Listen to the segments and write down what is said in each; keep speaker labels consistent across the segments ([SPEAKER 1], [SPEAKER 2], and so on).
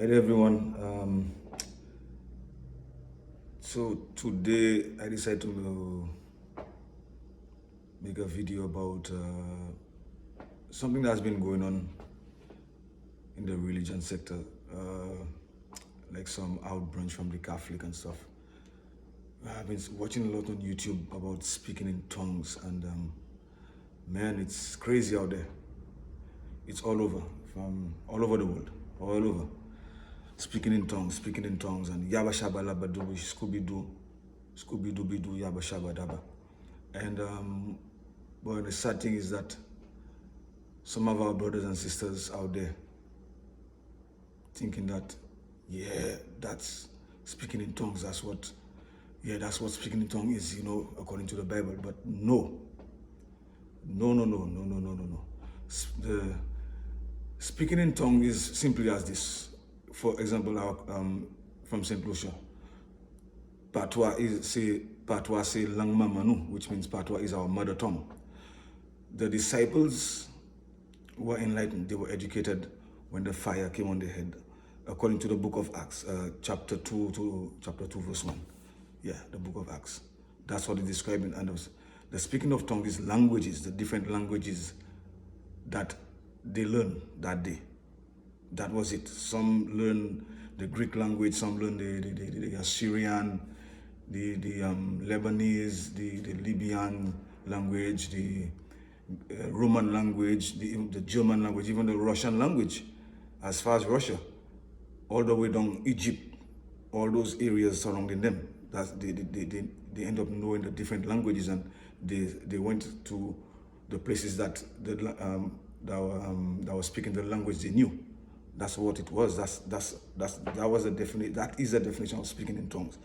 [SPEAKER 1] Hi there, everyone. So today I decided to make a video about something that's been going on in the religion sector, like some outbranch from the Catholic and stuff. I've been watching a lot on YouTube about speaking in tongues, and man, it's crazy out there. It's all over, from all over the world, all over. Speaking in tongues, and Yaba Shaba Laba Dubu, Scooby Dooby Doo, Yaba Shaba Daba. And but the sad thing is that some of our brothers and sisters out there thinking that, yeah, that's speaking in tongues, that's what speaking in tongues is, according to the Bible. But no. The speaking in tongues is simply as this. For example, from St. Lucia, Patois say Lang Mamanu, which means Patois is our mother tongue. The disciples were enlightened, they were educated when the fire came on their head, according to the book of Acts, chapter 2 verse 1. Yeah, the book of Acts. That's what it's describing. And the speaking of tongues is languages, the different languages that they learned that day. That was it. Some learn the Greek language, some learn the Assyrian, the Lebanese, the Libyan language, the Roman language, the German language, even the Russian language, as far as Russia, all the way down Egypt, all those areas surrounding them. They end up knowing the different languages, and they went to the places that were speaking the language they knew. That's what it was. That is the definition of speaking in tongues.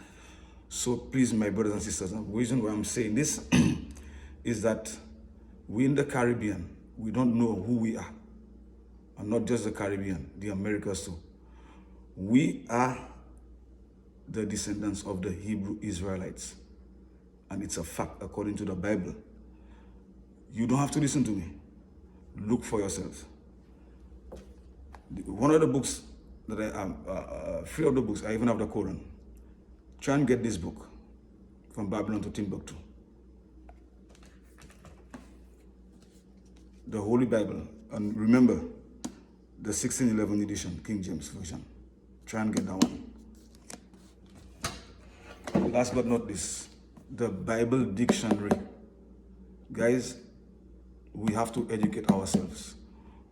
[SPEAKER 1] So please, my brothers and sisters, the reason why I'm saying this is that we in the Caribbean, we don't know who we are. And not just the Caribbean, the Americas too. We are the descendants of the Hebrew Israelites. And it's a fact according to the Bible. You don't have to listen to me. Look for yourself. One of the books that I three of the books, I even have the Quran. Try and get this book, From Babylon to Timbuktu. The Holy Bible, and remember, the 1611 edition, King James Version. Try and get that one. Last but not least, the Bible Dictionary. Guys, we have to educate ourselves.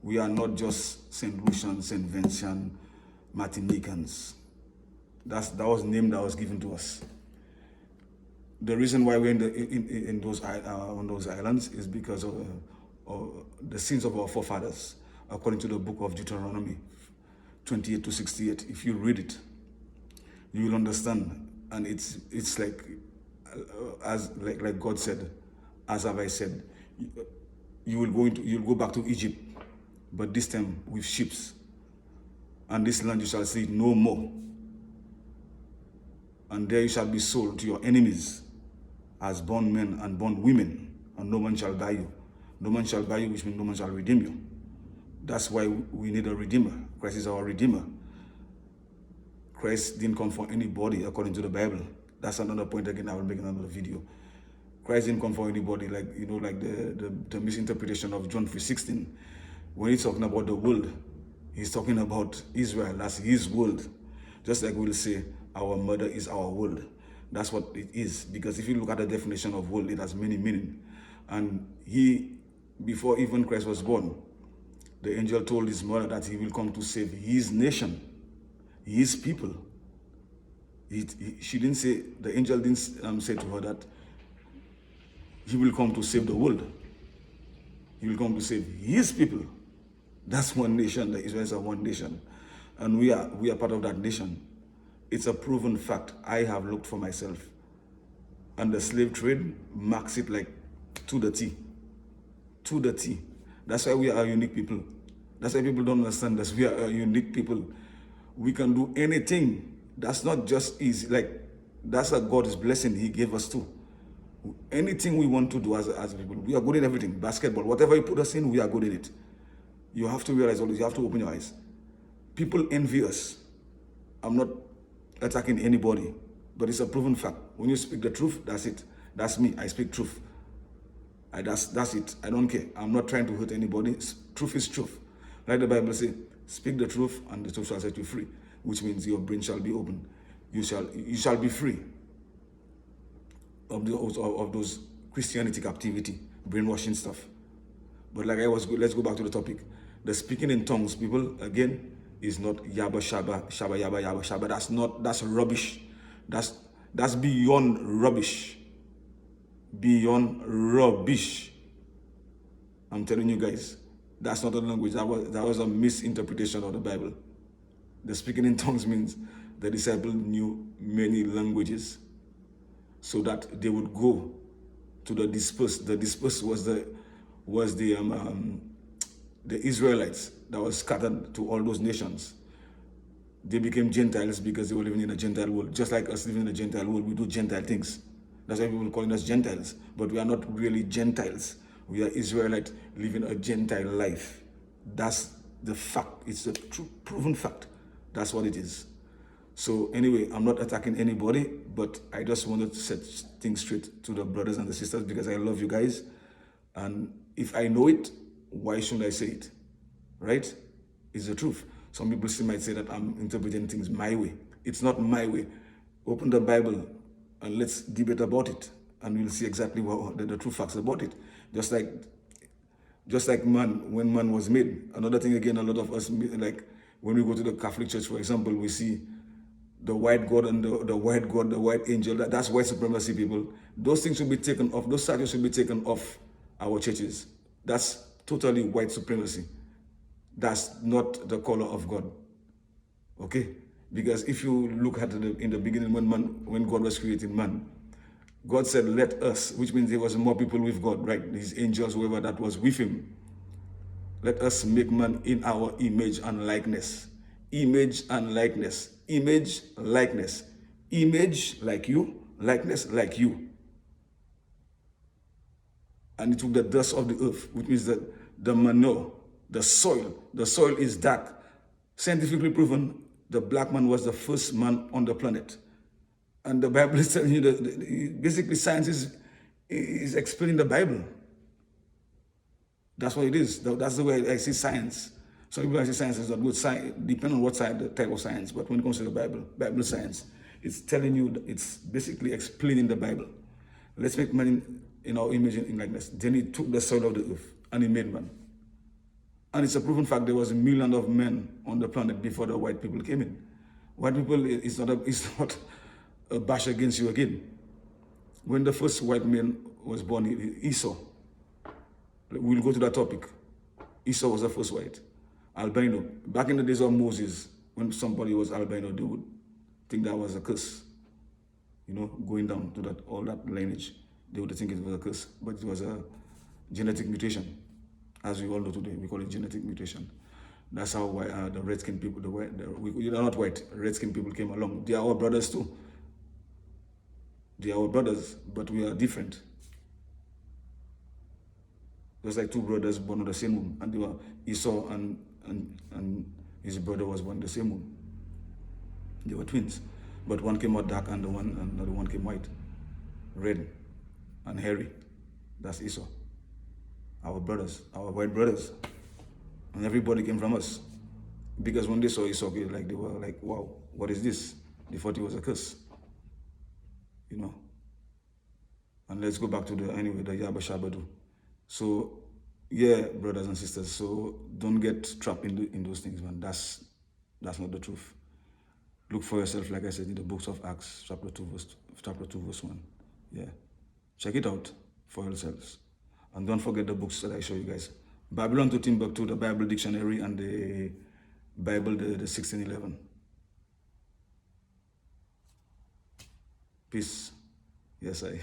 [SPEAKER 1] We are not just St. Lucians, St. Vincent, Martinicans. That was the name that was given to us. The reason why we're on those islands is because of the sins of our forefathers, according to the book of Deuteronomy 28 to 68. If you read it, you will understand. And it's like God said, as have I said, you'll go back to Egypt, but this time with ships. And this land you shall see no more. And there you shall be sold to your enemies as bondmen and bondwomen, and no man shall buy you. No man shall buy you, which means no man shall redeem you. That's why we need a redeemer. Christ is our redeemer. Christ didn't come for anybody according to the Bible. That's another point. Again, I will make another video. Christ didn't come for anybody, like the misinterpretation of John 3:16. When he's talking about the world, he's talking about Israel. That's his world. Just like we'll say, our mother is our world. That's what it is. Because if you look at the definition of world, it has many meanings. And before even Christ was born, the angel told his mother that he will come to save his nation, his people. She didn't say, the angel didn't say to her that he will come to save the world. He will come to save his people. That's one nation. The Israelites are one nation. And we are part of that nation. It's a proven fact. I have looked for myself. And the slave trade marks it like to the T. To the T. That's why we are a unique people. That's why people don't understand this. We are a unique people. We can do anything. That's not just easy. That's a God's blessing he gave us too. Anything we want to do as people, we are good in everything. Basketball, whatever you put us in, we are good in it. You have to realize all this. You have to open your eyes. People envy us. I'm not attacking anybody, but it's a proven fact. When you speak the truth, that's it. That's me. I speak truth. That's it. I don't care. I'm not trying to hurt anybody. Truth is truth. Like the Bible says, speak the truth and the truth shall set you free, which means your brain shall be open. You shall be free of those Christianity captivity, brainwashing stuff. But like let's go back to the topic. The speaking in tongues, people, again, is not yabba shabba, shabba yabba yabba shabba. That's rubbish. That's beyond rubbish. Beyond rubbish. I'm telling you guys, that's not the language. That was a misinterpretation of the Bible. The speaking in tongues means the disciples knew many languages so that they would go to the dispersed. The dispersed was the Israelites that was scattered to all those nations. They became Gentiles because they were living in a Gentile world. Just like us living in a Gentile world, we do Gentile things. That's why people calling us Gentiles. But we are not really Gentiles. We are Israelites living a Gentile life. That's the fact. It's a true, proven fact. That's what it is. So anyway, I'm not attacking anybody, but I just wanted to set things straight to the brothers and the sisters because I love you guys. And if I know it, why shouldn't I say it? Right? It's the truth. Some people still might say that I'm interpreting things my way. It's not my way. Open the Bible and let's debate about it. And we'll see exactly what the true facts about it. Just like man, when man was made. Another thing again, a lot of us, like when we go to the Catholic Church, for example, we see the white God and the white God, the white angel. That's white supremacy, people. Those things should be taken off. Those statues should be taken off our churches. That's totally white supremacy. That's not the color of God. Okay? Because if you look at in the beginning when God was creating man, God said, let us, which means there was more people with God, right? His angels, whoever that was with him. Let us make man in our image and likeness. Image and likeness. Image, likeness. Image like you, likeness like you. And he took the dust of the earth, which means that the manure, the soil is dark. Scientifically proven, the black man was the first man on the planet. And the Bible is telling you that basically science is explaining the Bible. That's what it is. That's the way I see science. Some people say science is not good. Science, depending on what side, the type of science. But when it comes to the Bible science, it's telling you, it's basically explaining the Bible. Let's make man in our image and likeness. Then he took the soil of the earth and he made man. And it's a proven fact there was a million of men on the planet before the white people came in. White people is not a bash against you again. When the first white man was born, Esau. We'll go to that topic. Esau was the first white. Albino. Back in the days of Moses, when somebody was albino, they would think that was a curse. You know, going down to all that lineage, they would think it was a curse. But it was a genetic mutation. As we all know today, we call it genetic mutation. That's how the red-skinned people, we are not white, red-skinned people came along. They are our brothers too. They are our brothers, but we are different. There's like two brothers born on the same womb, and they were Esau and his brother was born in the same womb. They were twins, but one came out dark and the other one came white, red, and hairy. That's Esau. Our brothers, our white brothers, and everybody came from us. Because when they saw Esau, they were like, wow, what is this? They thought it was a curse. You know. And let's go back to the Yabba Shabadu. So, yeah, brothers and sisters, so don't get trapped in those things, man. That's not the truth. Look for yourself, like I said, in the books of Acts, chapter 2, verse 1. Yeah. Check it out for yourselves. And don't forget the books that I show you guys. Babylon to Timbuktu, the Bible Dictionary, and the Bible, the 1611. Peace. Yes, I.